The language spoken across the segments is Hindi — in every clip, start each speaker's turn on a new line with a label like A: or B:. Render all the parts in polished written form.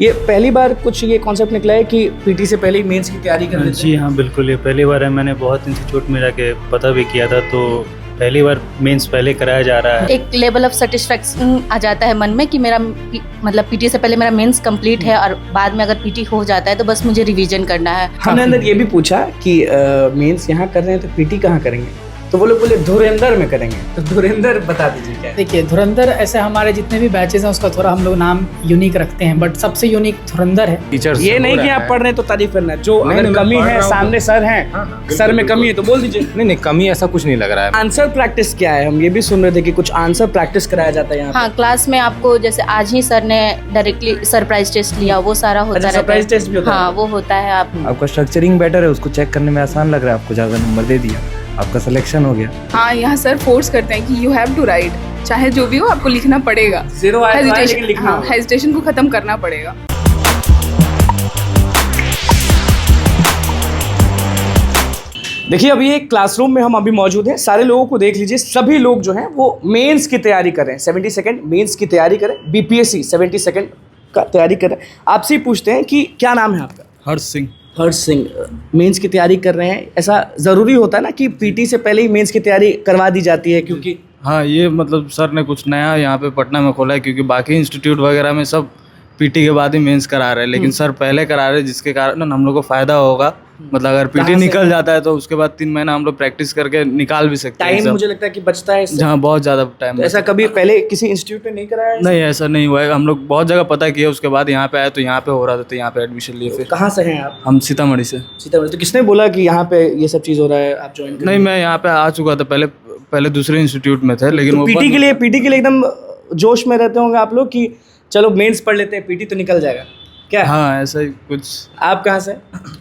A: ये पहली बार कुछ ये कॉन्सेप्ट निकला है कि पीटी से पहले ही मेंस की तैयारी कर लेते हैं?
B: जी हाँ, बिल्कुल। ये पहली बार है। मैंने बहुत इंस्टीट्यूट में जाके पता भी किया था, तो पहली बार मेंस पहले कराया जा रहा है।
C: एक लेवल ऑफ सेटिस्फैक्शन आ जाता है मन में कि मेरा मतलब पीटी से पहले मेरा मेंस कंप्लीट है और बाद में अगर पीटी हो जाता है तो बस मुझे रिवीजन करना है।
A: हमने अंदर ये भी पूछा कि मेंस यहाँ कर रहे हैं तो पीटी कहाँ करेंगे, तो वो लोग बोले धुरंधर में करेंगे। तो धुरंधर बता दीजिए क्या है?
D: देखिए, धुरंधर ऐसे हमारे जितने भी बैचेस हैं उसका थोड़ा हम लोग नाम यूनिक रखते हैं, बट सबसे यूनिक धुरंधर है।
E: टीचर्स
A: ये नहीं कि आप पढ़ रहे हैं तो तारीफ करना है, जो अगर कमी है सामने सर हैं, सर में कमी है तो बोल दीजिए।
E: नहीं कमी ऐसा कुछ नहीं लग रहा है।
A: आंसर प्रैक्टिस क्या है? हम ये भी सुन रहे थे कि कुछ आंसर प्रैक्टिस कराया जाता है यहाँ
C: हाँ, क्लास में आपको जैसे आज ही सर ने डायरेक्टली सरप्राइज टेस्ट लिया, वो सारा होता रहता है।
A: सरप्राइज टेस्ट भी होता है?
C: हाँ, वो होता है।
E: आपका स्ट्रक्चरिंग बेटर है, उसको चेक करने में आसान लग रहा है। आपको ज़्यादा नंबर दे दिया, आपका सिलेक्शन हो गया।
F: हाँ, यहाँ सर फोर्स करते हैं कि यू हैव टू राइट, चाहे जो भी हो आपको लिखना पड़ेगा।
A: जीरो आया तो लेकिन लिखना
F: हाँ, हेजिटेशन को खत्म करना पड़ेगा।
A: देखिए, अभी एक क्लासरूम में हम अभी मौजूद हैं। सारे लोगों को देख लीजिए, सभी लोग जो हैं वो मेंस की तैयारी कर रहे हैं। 70 सेकंड मेंस की तैयारी करें, बीपीएससी 70 सेकंड का तैयारी करें। आपसे ही पूछते हैं कि क्या नाम है आपका?
G: हर्ष सिंह।
A: हर्ष सिंह, मेंस की तैयारी कर रहे हैं। ऐसा ज़रूरी होता है ना कि पीटी से पहले ही मेंस की तैयारी करवा दी जाती है? क्योंकि
G: हाँ, ये मतलब सर ने कुछ नया यहाँ पे पटना में खोला है, क्योंकि बाकी इंस्टीट्यूट वगैरह में सब पीटी के बाद ही मेंस करा रहे हैं, लेकिन सर पहले करा रहे हैं, जिसके कारण हम लोग को फ़ायदा होगा। मतलब अगर पीटी निकल जाता है तो उसके बाद 3 महीना हम लोग प्रैक्टिस करके निकाल भी सकते हैं।
A: टाइम मुझे लगता है कि बचता है इससे।
G: जहाँ बहुत ज़्यादा टाइम।
A: तो ऐसा कभी पहले किसी इंस्टीट्यूट में नहीं कराया है?
G: नहीं, ऐसा नहीं हुआ है। हम लोग बहुत जगह पता किया, उसके बाद यहाँ पे आए तो यहाँ पे हो रहा था, तो यहाँ पे एडमिशन लिए। फिर
A: कहाँ से हैं आप?
G: हम सीतामढ़ी से।
A: सीतामढ़ी। तो किसने बोला कि यहाँ पे ये सब चीज़ हो रहा है, आप ज्वाइन?
G: नहीं, मैं यहाँ पे आ चुका था पहले दूसरे इंस्टीट्यूट में थे, लेकिन
A: तो पीटी के लिए एकदम जोश में रहते होंगे आप लोग कि चलो मेंस पढ़ लेते हैं, पीटी तो निकल जाएगा क्या?
G: हाँ, ऐसा ही कुछ।
A: आप कहाँ से?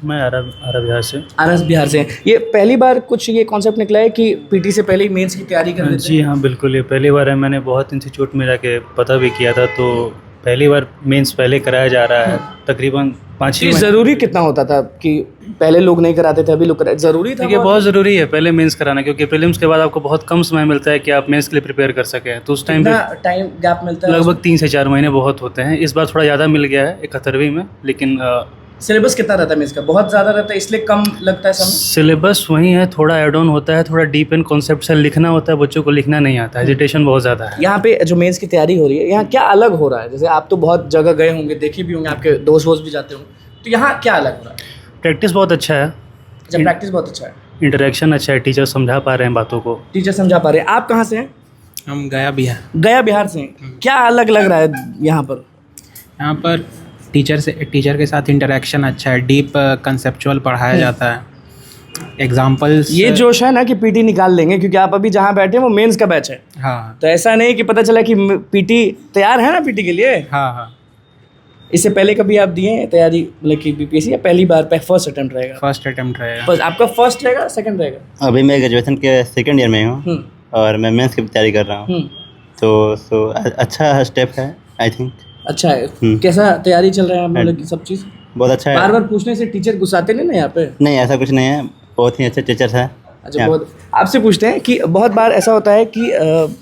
B: मैं आरा बिहार से।
A: आनंद बिहार से। ये पहली बार कुछ ये कॉन्सेप्ट निकला है कि पीटी से पहले ही मेंस की तैयारी कर लेते हैं?
B: जी हाँ, बिल्कुल। ये पहली बार है। मैंने बहुत इंस्टीट्यूट में जाके पता भी किया था, तो पहली बार मेंस पहले कराया जा रहा है। तकरीबन 5
A: ये ज़रूरी कितना होता था कि पहले लोग नहीं कराते थे, अभी लोग कराते? ज़रूरी था?
B: देखिए, बहुत ज़रूरी है पहले मेंस कराना, क्योंकि प्रीलिम्स के बाद आपको बहुत कम समय मिलता है कि आप मेंस के लिए प्रिपेयर कर सकें। तो उस टाइम पे
A: टाइम गैप मिलता है?
B: लगभग 3 से 4 महीने बहुत होते हैं। इस बार थोड़ा ज़्यादा मिल गया है 71वीं में, लेकिन
A: सिलेबस कितना रहता है मेंस का? बहुत ज़्यादा रहता है, इसलिए कम लगता है समय?
B: सिलेबस वही है, थोड़ा एड ऑन होता है, थोड़ा डीप एंड कॉन्सेप्चुअल लिखना होता है। बच्चों को लिखना नहीं आता, हेजिटेशन बहुत ज़्यादा है।
A: यहाँ पे जो मेंस की तैयारी हो रही है, यहाँ क्या अलग हो रहा है? जैसे आप तो बहुत जगह गए होंगे, देखे भी होंगे, आपके दोस्त वोस्त भी जाते होंगे, तो यहाँ क्या अलग हो रहा है?
B: प्रैक्टिस बहुत अच्छा है।
A: अच्छा, प्रैक्टिस बहुत अच्छा है,
B: इंटरेक्शन अच्छा है, टीचर समझा पा रहे हैं बातों को।
A: टीचर समझा पा रहे हैं। आप कहाँ से हैं?
H: हम गया बिहार।
A: गया बिहार से हैं। क्या अलग लग रहा है यहाँ पर?
H: यहाँ पर टीचर के साथ इंटरेक्शन अच्छा है, डीप कंसेप्चुअल पढ़ाया जाता है, एग्जाम्पल्स।
A: ये जोश है ना कि पीटी निकाल लेंगे, क्योंकि आप अभी जहाँ बैठे हैं वो मेंस का बैच है।
H: हाँ
A: तो ऐसा नहीं कि पता चला कि पीटी तैयार है ना पीटी के लिए।
H: हाँ हाँ,
A: इससे पहले कभी आप दिए हैं तैयारी, मतलब कि बीपीएससी, या पहली बार फर्स्ट अटेम्प्ट रहेगा?
H: फर्स्ट अटेम्प्ट रहेगा।
A: बस आपका फर्स्ट रहेगा, सेकंड रहेगा?
I: अभी मैं ग्रेजुएशन के सेकंड ईयर में हूँ और मैं मेंस की तैयारी कर रहा हूँ। तो अच्छा स्टेप है, आई थिंक। अच्छा है। कैसा तैयारी चल रहा है आप लोग की? सब चीज़ बहुत अच्छा है। बार बार पूछने से टीचर गुस्साते नहीं ना यहाँ पे? नहीं, ऐसा कुछ नहीं है, बहुत ही अच्छे टीचर्स हैं। अच्छा, बहुत। आपसे पूछते हैं कि बहुत बार ऐसा होता है कि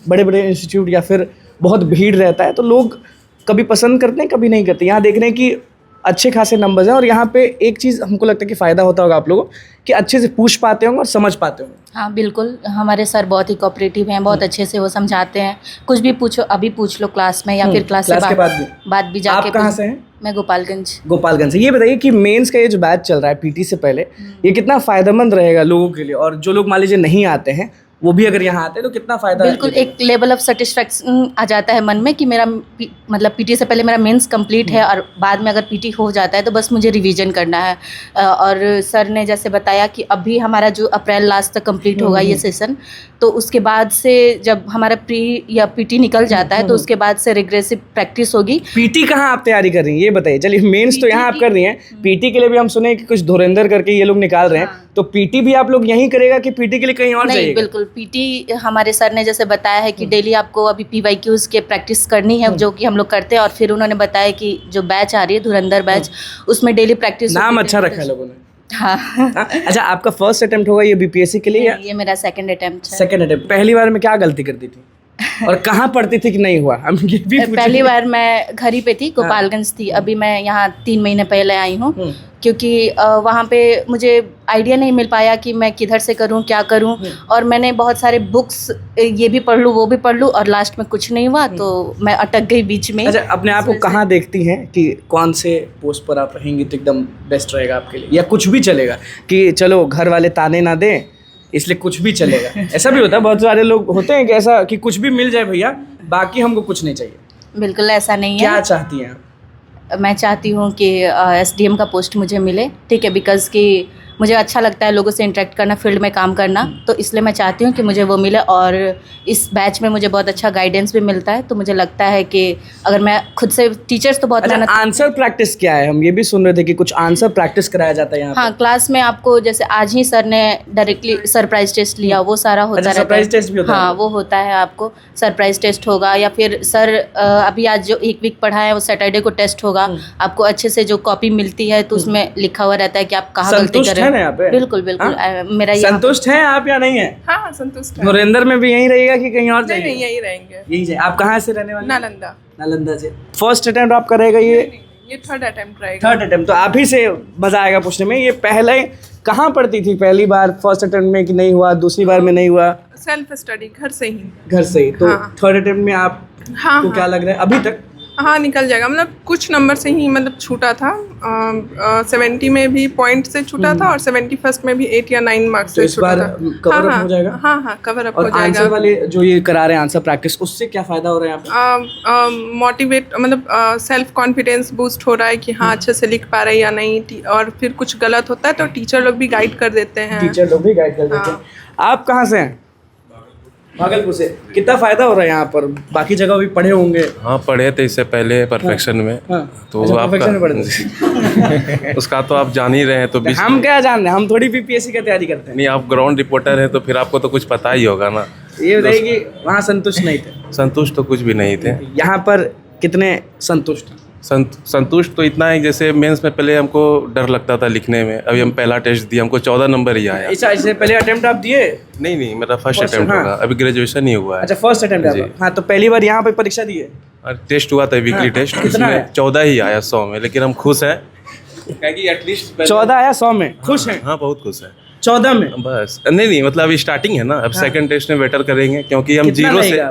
I: बड़े बड़े इंस्टीट्यूट या फिर बहुत भीड़ रहता है, तो लोग कभी पसंद करते हैं, कभी नहीं करते। यहाँ देख रहे हैं कि अच्छे खासे नंबर्स हैं, और यहाँ पे एक चीज़ हमको लगता है कि फ़ायदा होता होगा आप लोगों कि अच्छे से पूछ पाते होंगे और समझ पाते होंगे।
C: हाँ, बिल्कुल। हमारे सर बहुत ही कोऑपरेटिव हैं, बहुत अच्छे से वो समझाते हैं। कुछ भी पूछो, अभी पूछ लो क्लास में, या फिर क्लास के बाद भी जाके।
A: आप कहाँ से हैं?
C: मैं गोपालगंज।
A: गोपालगंज से। ये बताइए कि मेंस का ये जो बैच चल रहा है पीटी से पहले, ये कितना फ़ायदेमंद रहेगा लोगों के लिए, और जो लोग मान लीजिए नहीं आते हैं वो भी अगर यहाँ आते हैं तो कितना फ़ायदा?
C: बिल्कुल, एक लेवल ऑफ सेटिस्फैक्शन आ जाता है मन में कि मेरा मतलब पीटी से पहले मेरा मेंस कंप्लीट है और बाद में अगर पीटी हो जाता है तो बस मुझे रिवीजन करना है। और सर ने जैसे बताया कि अभी हमारा जो अप्रैल लास्ट तक कंप्लीट होगा ये सेशन, तो उसके बाद से जब हमारा प्री या पीटी निकल जाता है तो उसके बाद से रिग्रेसिव प्रैक्टिस होगी।
A: पीटी कहाँ आप तैयारी कर रही हैं ये बताइए? चलिए, मेंस तो यहाँ आप कर रही हैं, पीटी के लिए भी हम सुने कि कुछ धुरंधर करके ये लोग निकाल रहे हैं, तो पीटी भी आप लोग यहीं करेगा कि पीटी के लिए कहीं और जाइएगा?
C: नहीं, बिल्कुल। पीटी हमारे सर ने जैसे बताया है कि डेली आपको अभी PYQs के प्रैक्टिस करनी है, जो कि हम लोग करते हैं। और फिर उन्होंने बताया कि जो बैच आ रही है धुरंधर बैच, उसमें डेली प्रैक्टिस।
A: नाम अच्छा रखा है लोगों ने।
C: हाँ।
A: अच्छा, आपका फर्स्ट अटेम्प्ट होगा ये बीपीएससी के लिए?
C: ये मेरा सेकंड अटेम्प्ट है।
A: Second attempt. पहली बार में क्या गलती कर दी थी? और कहाँ पढ़ती थी कि नहीं हुआ, हम ये भी
C: पहली बार मैं घर ही पे थी, गोपालगंज थी। अभी मैं यहाँ 3 महीने पहले आई हूँ, क्योंकि वहाँ पे मुझे आइडिया नहीं मिल पाया कि मैं किधर से करूँ, क्या करूँ। और मैंने बहुत सारे बुक्स ये भी पढ़ लूँ, वो भी पढ़ लूँ, और लास्ट में कुछ नहीं हुआ, तो मैं अटक गई बीच में।
A: अच्छा, अपने आप को कहाँ देखती हैं कि कौन से पोस्ट पर आप रहेंगी तो एकदम बेस्ट रहेगा आपके लिए, या कुछ भी चलेगा कि चलो घर वाले ताने ना दें इसलिए कुछ भी चलेगा? ऐसा भी होता है, बहुत सारे लोग होते हैं कि ऐसा कि कुछ भी मिल जाए भैया, बाकी हमको कुछ नहीं चाहिए।
C: बिल्कुल ऐसा नहीं है।
A: क्या चाहती हैं आप?
C: मैं चाहती हूँ कि SDM का पोस्ट मुझे मिले, ठीक है, बिकॉज़ कि मुझे अच्छा लगता है लोगों से इंटरेक्ट करना, फील्ड में काम करना, तो इसलिए मैं चाहती हूँ कि मुझे वो मिले। और इस बैच में मुझे बहुत अच्छा गाइडेंस भी मिलता है, तो मुझे लगता है कि अगर मैं खुद से, टीचर्स तो बहुत
A: अच्छा,
C: मेहनत।
A: आंसर प्रैक्टिस क्या है? हम ये भी सुन रहे थे कि कुछ आंसर प्रैक्टिस कराया जाता है यहाँ
C: हाँ, क्लास में आपको जैसे आज ही सर ने डायरेक्टली सरप्राइज टेस्ट लिया, वो सारा होता रहता है।
A: सरप्राइज टेस्ट भी होता है?
C: हाँ, वो होता है, आपको सरप्राइज टेस्ट होगा, या फिर सर अभी आज जो एक वीक पढ़ा है वो सैटरडे को टेस्ट होगा। आपको अच्छे से जो कॉपी मिलती है तो उसमें लिखा हुआ रहता है कि आप कहाँ गलती कर रहे हैं। बिल्कुल बिल्कुल। मेरा
A: संतुष्ट हैं आप या नहीं है?
F: हाँ, संतुष्ट है।
A: नरेंद्र में भी यहीं रहेगा कि कहीं और जाएगा?
F: नहीं, यही रहेंगे।
A: यही जाए। आप कहाँ से रहने वाले?
F: नालंदा।
A: नालंदा से। फर्स्ट अटेम्प्ट आपका रहेगा ये?
F: ये थर्ड अटेम्प्ट रहेगा।
A: थर्ड अटेम्प्ट, तो आप ही से मजा आएगा पूछने में। ये पहले कहाँ पढ़ती थी? पहली बार फर्स्ट अटेम्प्ट में कि नहीं हुआ, दूसरी बार में नहीं हुआ?
F: सेल्फ स्टडी, घर से ही।
A: घर से ही। तो थर्ड अटेम्प्ट में आप
F: हाँ,
A: क्या लग रहा है अभी तक?
F: हाँ, निकल जाएगा। मतलब कुछ नंबर से ही मतलब छूटा था। 70 में भी पॉइंट से छूटा था, और 71st में भी 8 या 9 मार्क्स से छूटा था।
A: कवर अप हो जाएगा?
F: हाँ, कवर अप हो
A: और
F: जाएगा।
A: आंसर वाले जो ये करा रहे हैं आंसर प्रैक्टिस, उससे क्या फायदा हो रहा है आपको?
F: मोटिवेट, मतलब सेल्फ कॉन्फिडेंस बूस्ट हो रहा है कि हाँ अच्छे से लिख पा रहे हैं या नहीं। और फिर कुछ गलत होता है तो टीचर लोग भी गाइड कर देते हैं।
A: टीचर लोग भी गाइड कर देते हैं। आप कहाँ से हैं? भागलपुर से। कितना फायदा हो रहा है यहाँ पर? बाकी जगह भी पढ़े होंगे?
J: हाँ, पढ़े थे इससे पहले परफेक्शन में। तो
A: अच्छा,
J: आपका उसका तो आप जान ही रहे हैं। तो
A: हम क्या जान रहे हैं, हम थोड़ी BPSC की तैयारी करते हैं।
J: नहीं, आप ग्राउंड रिपोर्टर हैं तो फिर आपको तो कुछ पता ही होगा ना।
A: ये बताइए कि वहाँ संतुष्ट नहीं थे?
J: संतुष्ट तो कुछ भी नहीं थे।
A: यहाँ पर कितने संतुष्ट?
J: संतुष्ट तो इतना है, जैसे मेंस में पहले हमको डर लगता था लिखने में, अभी हम पहला टेस्ट दिए, हमको 14 नंबर ही आया।
A: इससे पहले अटेम्प्ट आप दिए?
J: नहीं, मेरा फर्स्ट अटेम्प्ट होगा, अभी ग्रेजुएशन ही हुआ है।
A: अच्छा, फर्स्ट अटेम्प्ट। हाँ, तो पहली बार यहाँ पे परीक्षा दिए?
J: टेस्ट हुआ था, वीकली टेस्ट।
A: कितना है?
J: 14 ही आया 100 में, लेकिन हम खुश हैं क्योंकि एटलीस्ट
A: 14 आया 100 में, खुश हैं?
J: हाँ, बहुत खुश है।
A: 14 में
J: बस। नहीं, मतलब अभी स्टार्टिंग है ना, अब सेकंड टेस्ट में बेटर करेंगे, क्योंकि हम 0 से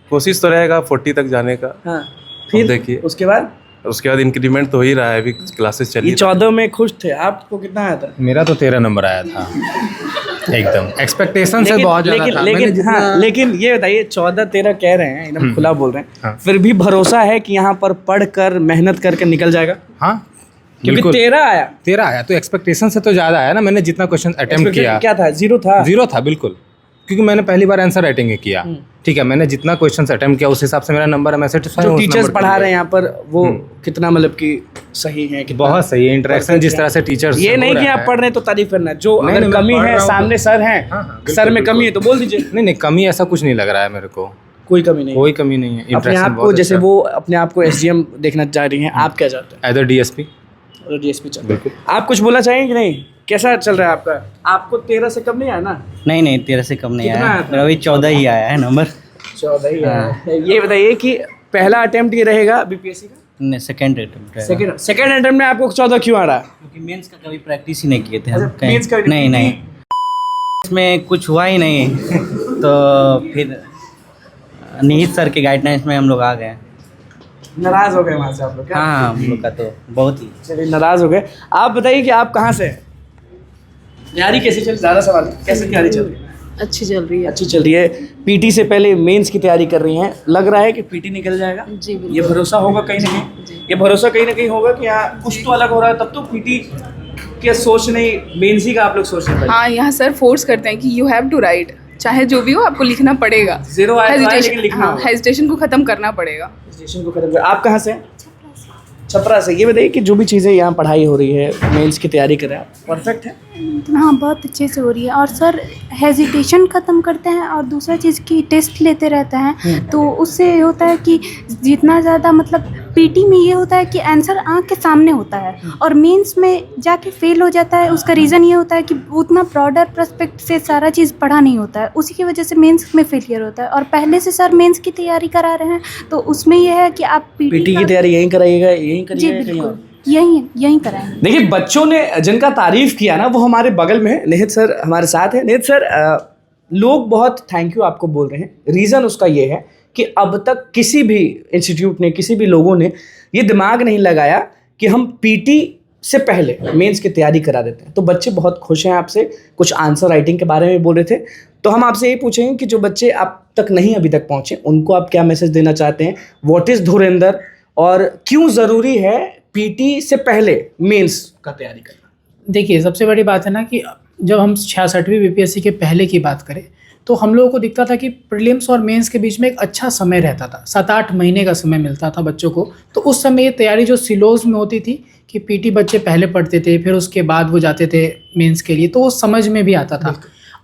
J: कोशिश तो रहेगा 40 तक जाने का।
A: फिर
J: देखिए
A: उसके बाद
J: इंक्रीमेंट तो हो ही रहा है, अभी क्लासेस चली।
A: 14 में खुश थे? आपको कितना आया था?
E: मेरा तो 13 नंबर आया था, एकदम एक्सपेक्टेशन से बहुत ज़्यादा था।
A: लेकिन ये बताइए, 14-13 कह रहे हैं, एकदम खुला बोल रहे हैं, फिर भी भरोसा है कि यहाँ पर पढ़कर मेहनत करके निकल जाएगा?
E: हाँ,
A: क्योंकि 13
E: आया तो एक्सपेक्टेशन से तो ज़्यादा आया ना। मैंने जितना क्वेश्चन अटेम्प्ट किया,
A: क्या था? 0 था?
E: 0 था बिल्कुल, क्योंकि मैंने पहली बार आंसर राइटिंग ही किया। ठीक है, मैंने जितना क्वेश्चन अटेम्प्ट किया उस हिसाब से मेरा नंबर है, मैं सेटिस्फाई हूं।
A: टीचर्स पढ़ा रहे हैं यहाँ पर, वो कितना मतलब कि सही है?
E: बहुत सही है इंटरेक्शन, जिस तरह से टीचर्स।
A: ये नहीं कि आप पढ़ रहे हैं तो तारीफ करना है, जो अगर कमी है, सामने सर हैं, सर में कमी है तो बोल दीजिए।
E: नहीं, कमी ऐसा कुछ नहीं लग रहा है मेरे को।
A: कोई कमी नहीं?
E: कोई कमी नहीं है।
A: अपने आप को, जैसे वो अपने आप को SDM देखना चाह रही हैं, आप क्या चाहते हैं?
E: Either DSP।
A: DSP चाहते हैं। आप कुछ बोलना चाहेंगे कि नहीं? कैसा चल रहा है आपका? आपको 13 से कम नहीं आया ना?
K: नहीं, 13 से कम नहीं आया, मेरा अभी 14 ही आया है नंबर।
A: 14 ही आया। ये बताइए कि पहला अटेम्प्ट ये रहेगा BPSC का?
K: नहीं, सेकंड अटेम्प्ट है।
A: सेकंड अटेम्प्ट में आपको 14 क्यों आ रहा है?
K: क्योंकि मेंस का कभी प्रैक्टिस ही नहीं किए थे हम।
A: मेंस का
K: नहीं, इसमें कुछ हुआ ही नहीं, तो फिर निहित सर के गाइडलाइंस में हम लोग आ गए।
A: नाराज हो गए वहाँ से आप लोग?
K: हाँ, हम लोग का तो बहुत ही।
A: चलिए, नाराज हो गए। आप बताइए कि आप कहाँ से हैं? तैयारी कैसी चल? ज़्यादा सवाल, कैसे तैयारी चल रही है?
F: अच्छी चल रही है।
A: अच्छी चल रही है। PT से पहले मेंस की तैयारी कर रही हैं, लग रहा है कि PT निकल जाएगा?
F: जी,
A: ये भरोसा होगा कहीं ना कहीं? ये भरोसा कहीं ना कहीं होगा कि यहाँ कुछ तो अलग हो रहा है, तब तो PT के सोच नहीं, मेंस ही का आप लोग सोच रहे हैं?
F: हाँ, यहाँ सर फोर्स करते हैं कि यू हैव टू राइट, चाहे जो भी हो आपको लिखना पड़ेगा।
A: 0 आया लेकिन लिखना होगा।
F: हेजिटेशन को खत्म करना पड़ेगा।
A: हेजिटेशन को खत्म कर। आप कहाँ से हैं? छपरा से। ये बताइए कि जो भी चीज़ें यहाँ पढ़ाई हो रही है, मेंस की तैयारी कर रहे हैं, परफेक्ट है?
L: हाँ, बहुत अच्छे से हो रही है। और सर हेजिटेशन ख़त्म करते हैं और दूसरा चीज़ की टेस्ट लेते रहते हैं, तो उससे ये होता है कि जितना ज़्यादा मतलब पीटी में ये होता है कि आंसर आँख के सामने होता है और मेंस में जाके फेल हो जाता है। उसका रीज़न ये होता है कि उतना ब्रॉडर पर्सपेक्ट से सारा चीज़ पढ़ा नहीं होता है, उसी की वजह से मेंस में फेलियर होता है। और पहले से सर मेंस की तैयारी करा रहे हैं, तो उसमें यह है कि आप
A: पीटी की तैयारी यहीं कराइएगा, यहीं करिएगा?
L: जी बिल्कुल, यहीं कराएंगे।
A: देखिए, बच्चों ने जिनका तारीफ किया ना, वो हमारे बगल में है। निहित सर हमारे साथ है। निहित सर, लोग बहुत थैंक यू आपको बोल रहे हैं। रीज़न उसका ये है कि अब तक किसी भी इंस्टीट्यूट ने, किसी भी लोगों ने ये दिमाग नहीं लगाया कि हम पीटी से पहले मेंस की तैयारी करा देते हैं। तो बच्चे बहुत खुश हैं आपसे, कुछ आंसर राइटिंग के बारे में बोल रहे थे। तो हम आपसे यही पूछेंगे कि जो बच्चे आप तक नहीं अभी तक पहुँचे, उनको आप क्या मैसेज देना चाहते हैं? व्हाट इज़ धुरंधर और क्यों ज़रूरी है पीटी से पहले मेंस का तैयारी करना?
D: देखिए, सबसे बड़ी बात है ना कि जब हम 66वीं बीपीएससी के पहले की बात करें तो हम लोगों को दिखता था कि प्रीलिम्स और मेंस के बीच में एक अच्छा समय रहता था, 7-8 महीने का समय मिलता था बच्चों को। तो उस समय ये तैयारी जो सिलोज में होती थी कि पीटी बच्चे पहले पढ़ते थे, फिर उसके बाद वो जाते थे मेंस के लिए, तो वो समझ में भी आता था।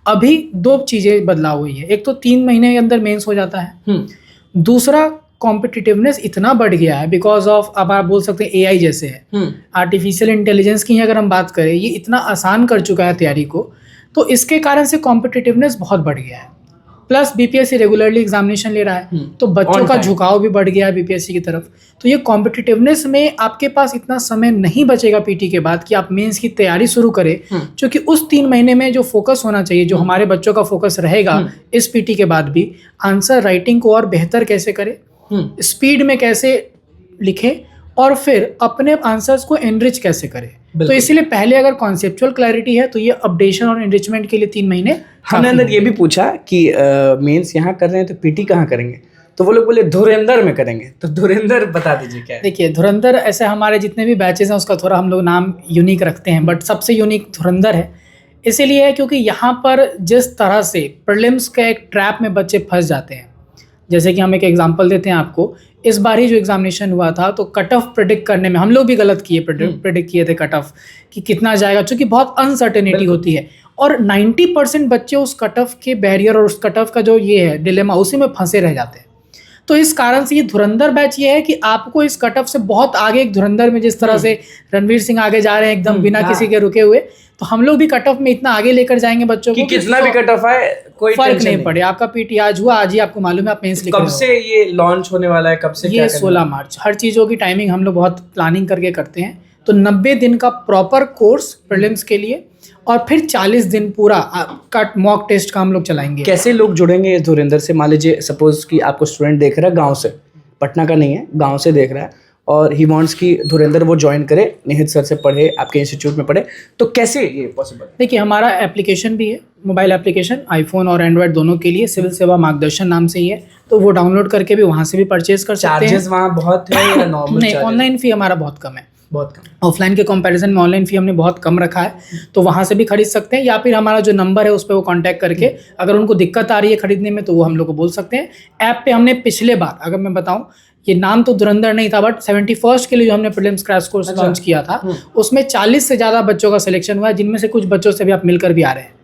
D: अभी 2 चीज़ें बदलाव हुई है। एक तो 3 महीने के अंदर मेंस हो जाता है, दूसरा कॉम्पिटिटिवनेस इतना बढ़ गया है बिकॉज ऑफ, अब आप बोल सकते हैं एआई जैसे है, आर्टिफिशियल इंटेलिजेंस की अगर हम बात करें, ये इतना आसान कर चुका है तैयारी को, तो इसके कारण से कॉम्पिटिटिवनेस बहुत बढ़ गया है। प्लस बीपीएससी रेगुलरली एग्जामिनेशन ले रहा है, तो बच्चों का झुकाव भी बढ़ गया है बीपीएससी की तरफ। तो ये कॉम्पिटिटिवनेस में आपके पास इतना समय नहीं बचेगा पीटी के बाद कि आप मेंस की तैयारी शुरू करें, क्योंकि उस 3 महीने में जो फोकस होना चाहिए, जो हमारे बच्चों का फोकस रहेगा इस पीटी के बाद भी, आंसर राइटिंग को और बेहतर कैसे करें, स्पीड में कैसे लिखें और फिर अपने आंसर्स को एनरिच कैसे करें। तो इसीलिए पहले अगर कॉन्सेप्चुअल क्लैरिटी है तो ये अपडेशन और एनरिचमेंट के लिए 3 महीने।
A: हमने अंदर ये भी पूछा कि मेंस यहाँ कर रहे हैं तो पीटी कहाँ करेंगे, तो वो लोग बोले धुरंधर में करेंगे। तो धुरंधर बता दीजिए क्या है?
D: देखिए, धुरंधर ऐसे हमारे जितने भी बैचेस हैं उसका थोड़ा हम लोग नाम यूनिक रखते हैं, बट सबसे यूनिक धुरंधर है। इसीलिए है क्योंकि यहाँ पर जिस तरह से प्रीलिम्स का एक ट्रैप में बच्चे फंस जाते हैं, जैसे कि हम एक एग्जांपल देते हैं आपको, इस बार ही जो एग्जामिनेशन हुआ था तो कट ऑफ प्रेडिक्ट करने में हम लोग भी गलत किए, प्रेडिक्ट किए थे कट ऑफ कि कितना जाएगा, क्योंकि बहुत अनसर्टेनिटी होती है और 90% बच्चे उस कट ऑफ के बैरियर और उस कट ऑफ का जो ये है डिलेमा, उसी में फंसे रह जाते हैं। तो इस कारण से ये धुरंधर बैच ये है कि आपको इस कट ऑफ से बहुत आगे, एक धुरंधर में जिस तरह से रणवीर सिंह आगे जा रहे हैं एकदम बिना किसी के रुके हुए, तो हम लोग भी कट ऑफ में इतना आगे लेकर जाएंगे बच्चों को
A: कि कितना भी कट ऑफ आए कोई
D: फर्क नहीं पड़े। आपका पीटी आज हुआ, आज ही आपको मालूम है आप मेंस लिख रहे हो।
A: कब से ये लॉन्च होने वाला है, कब से?
D: ये 16 मार्च। हर चीज़ों की टाइमिंग हम लोग बहुत प्लानिंग करके करते हैं। तो 90 दिन का प्रॉपर कोर्स प्रीलिम्स के लिए और फिर 40 दिन पूरा कट मॉक टेस्ट का हम लोग चलाएंगे।
A: कैसे लोग जुड़ेंगे इस धुरंधर से? मान लीजिए सपोज कि आपको स्टूडेंट देख रहा है गाँव से, पटना का नहीं है, गाँव से देख रहा है और ही वांट्स की धुरंधर वो ज्वाइन करे, निहित सर से पढ़े, आपके इंस्टीट्यूट में पढ़े, तो कैसे ये पॉसिबल?
D: देखिए, हमारा एप्लीकेशन भी है, मोबाइल एप्लीकेशन, आईफोन और एंड्रॉयड दोनों के लिए, सिविल सेवा मार्गदर्शन नाम से ही है, तो वो डाउनलोड करके भी वहाँ से भी परचेज कर सकते हैं।
A: चार्जेस वहाँ बहुत है या नॉर्मल?
D: नहीं, ऑनलाइन फ़ी हमारा बहुत कम है,
A: बहुत कम।
D: ऑफलाइन के कंपैरिजन में ऑनलाइन फ़ी हमने बहुत कम रखा है, तो वहाँ से भी खरीद सकते हैं, या फिर हमारा जो नंबर है उस पर वो कांटेक्ट करके अगर उनको दिक्कत आ रही है खरीदने में तो वो हम लोग को बोल सकते हैं। ऐप पे हमने पिछले बार, अगर मैं बताऊँ, ये नाम तो धुरंधर नहीं था, बट 71st के लिए जो हमने प्रीलिम्स क्रैश कोर्स लॉन्च किया था, उसमें 40 से ज़्यादा बच्चों का सिलेक्शन हुआ है, जिनमें से कुछ बच्चों से भी आप मिलकर भी आ रहे हैं।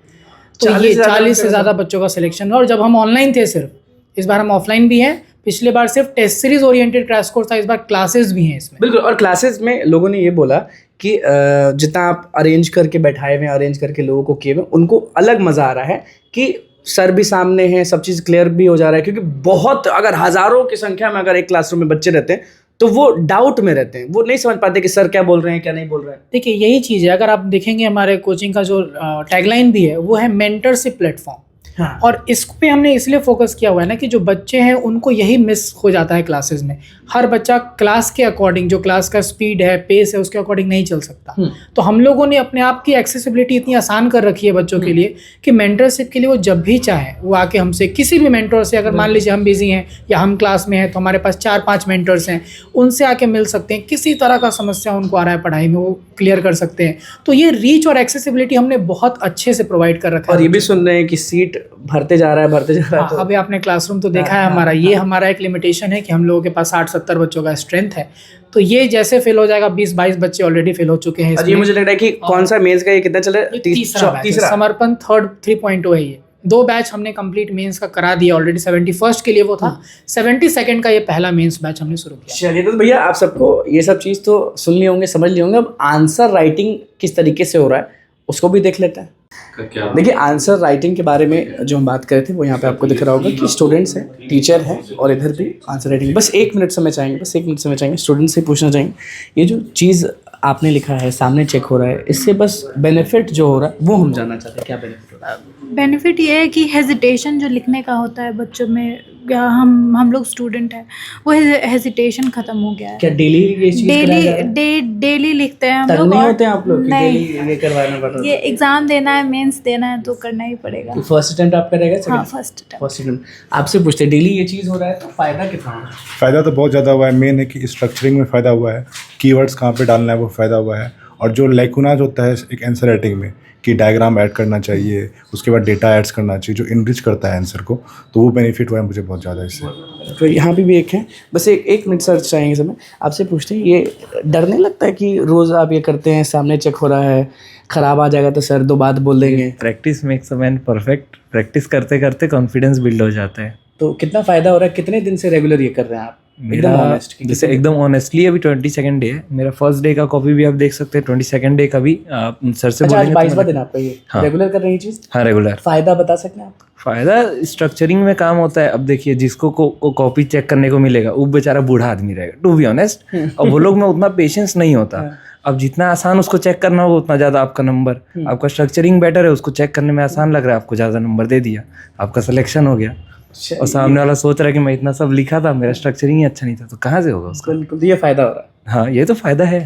D: तो ये 40 से ज़्यादा बच्चों का सिलेक्शन हुआ। और जब हम ऑनलाइन थे सिर्फ, इस बार हम ऑफलाइन भी हैं। पिछले बार सिर्फ test series oriented crash course था, इस बार क्लासेस भी हैं इसमें।
A: बिल्कुल। और क्लासेस में लोगों ने ये बोला कि जितना आप अरेंज करके बैठाए हुए, अरेंज करके लोगों को किए हुए, उनको अलग मज़ा आ रहा है कि सर भी सामने हैं, सब चीज़ क्लियर भी हो जा रहा है। क्योंकि बहुत, अगर हज़ारों की संख्या में अगर एक क्लासरूम में बच्चे रहते हैं तो वो डाउट में रहते हैं, वो नहीं समझ पाते कि सर क्या बोल रहे हैं, क्या नहीं बोल रहे हैं।
D: देखिए, यही चीज़ है, अगर आप देखेंगे हमारे कोचिंग का जो टैगलाइन भी है वो है मेंटरशिप प्लेटफॉर्म।
A: हाँ।
D: और इस पे हमने इसलिए फोकस किया हुआ है ना कि जो बच्चे हैं उनको यही मिस हो जाता है क्लासेस में। हर बच्चा क्लास के अकॉर्डिंग, जो क्लास का स्पीड है, पेस है, उसके अकॉर्डिंग नहीं चल सकता। तो हम लोगों ने अपने आप की एक्सेसिबिलिटी इतनी आसान कर रखी है बच्चों के लिए कि मेंटरशिप के लिए वो जब भी चाहे वो आके हमसे, किसी भी मेंटर से, अगर मान लीजिए हम बिजी हैं या हम क्लास में हैं तो हमारे पास 4-5 मेंटर्स हैं, उनसे आके मिल सकते हैं। किसी तरह का समस्या उनको आ रहा है पढ़ाई में, वो क्लियर कर सकते हैं। तो ये रीच और एक्सेसिबिलिटी हमने बहुत अच्छे से प्रोवाइड कर रखा है।
A: और ये भी सुन रहे हैं कि सीट भरते जा रहा है
D: हाँ,
A: तो
D: अभी आपने क्लासरूम तो देखा है हमारा, ये हमारा एक लिमिटेशन है कि हम लोगों के पास 60-70 बच्चों का स्ट्रेंथ है, तो ये जैसे फेल हो जाएगा 20-22 बच्चे ऑलरेडी फेल हो चुके हैं
A: ये
D: इसमें।
A: मुझे लग रहा है कि कौन सा मेंस का ये कितना चल रहा है?
D: तीसरा बैच है, समर्पण थर्ड 3.0 है ये। 2 बैच हमने कंप्लीट मेंस का करा दिया ऑलरेडी, 71st के लिए वो था, 72nd का ये पहला मेंस बैच हमने शुरू किया।
A: चलिए तो भैया आप सबको ये सब चीज़ तो सुन लिए होंगे, समझ लिए होंगे। अब आंसर राइटिंग किस तरीके से हो रहा है उसको भी देख लेते हैं। देखिए आंसर राइटिंग के बारे में जो हम बात कर रहे थे वो यहाँ पे आपको दिख रहा होगा कि स्टूडेंट्स हैं, टीचर है और इधर भी आंसर राइटिंग। बस 1 मिनट समय चाहेंगे, स्टूडेंट से पूछना चाहेंगे, ये जो चीज़ आपने लिखा है सामने चेक हो रहा है, इससे बस बेनिफिट जो हो रहा है वो हम जानना चाहते हैं, क्या बेनिफिट हो रहा है?
L: बेनिफिट ये है कि हेजिटेशन जो लिखने का होता है बच्चों में, या हम लोग स्टूडेंट हैं, वो हेजिटेशन ख़त्म हो गया है।
A: क्या डेली ये चीज़ कराया जा रहा है?
L: डेली लिखते हैं हम
A: तंग
L: लोग।
A: नहीं होते हैं आप लोग कि
L: नहीं,
A: डेली ये करवाना पड़ रहा
L: ये एग्ज़ाम देना है, मेंस देना है तो करना ही पड़ेगा।
A: है? फर्स्ट अटेम्प्ट आपका रहेगा?
L: हाँ, फर्स्ट
A: अटेम्प्ट। आपसे पूछते हैं डेली ये चीज़ हो रहा है तो फ़ायदा कितना हो रहा है?
M: फ़ायदा तो बहुत ज़्यादा हुआ है। मेन है कि स्ट्रक्चरिंग में फ़ायदा हुआ है, कीवर्ड्स कहाँ पे डालना है वो फ़ायदा हुआ है, और जो लैकुनाज होता है एक आंसर राइटिंग में कि डायग्राम ऐड करना चाहिए, उसके बाद डेटा ऐड्स करना चाहिए जो इनरिच करता है आंसर को, तो वो बेनिफिट हुआ है मुझे बहुत ज़्यादा इससे।
A: तो यहाँ पे भी एक है, बस एक मिनट सर्च चाहेंगे समय आपसे पूछते हैं, ये डर नहीं लगता है कि रोज़ आप ये करते हैं, सामने चेक हो रहा है, ख़राब आ जाएगा तो सर 2 बात बोल देंगे?
N: Practice makes a man perfect. Practice करते करते कॉन्फिडेंस बिल्ड हो जाता है।
A: तो कितना फ़ायदा हो रहा है? कितने दिन से रेगुलर ये कर रहे हैं आप?
N: मेरा जैसे एकदम ऑनेस्टली अभी 22nd डे है मेरा। फर्स्ट डे का कॉपी भी आप देख सकते हैं, 22nd डे का भी सर से बोलेंगे।
A: 22वां दिन आपका ये रेगुलर कर रही है चीज़?
N: हाँ रेगुलर।
A: फ़ायदा बता सकते हैं आप?
N: फ़ायदा स्ट्रक्चरिंग में काम होता है। अब देखिए जिसको कॉपी चेक करने को मिलेगा वो बेचारा बूढ़ा आदमी रहेगा, टू बी ऑनेस्ट, और वो लोग में उतना पेशेंस नहीं होता। अब जितना आसान उसको चेक करना होगा उतना ज़्यादा आपका नंबर, आपका स्ट्रक्चरिंग बेटर है, उसको चेक करने में आसान लग रहा है, आपको ज़्यादा नंबर दे दिया, आपका सिलेक्शन हो गया। और सामने वाला सोच रहा है कि मैं इतना सब लिखा था, मेरा स्ट्रक्चरिंग ही अच्छा नहीं था, तो कहाँ से होगा उसका?
A: बिल्कुल, ये फ़ायदा हो रहा है।
N: हाँ ये तो फ़ायदा है।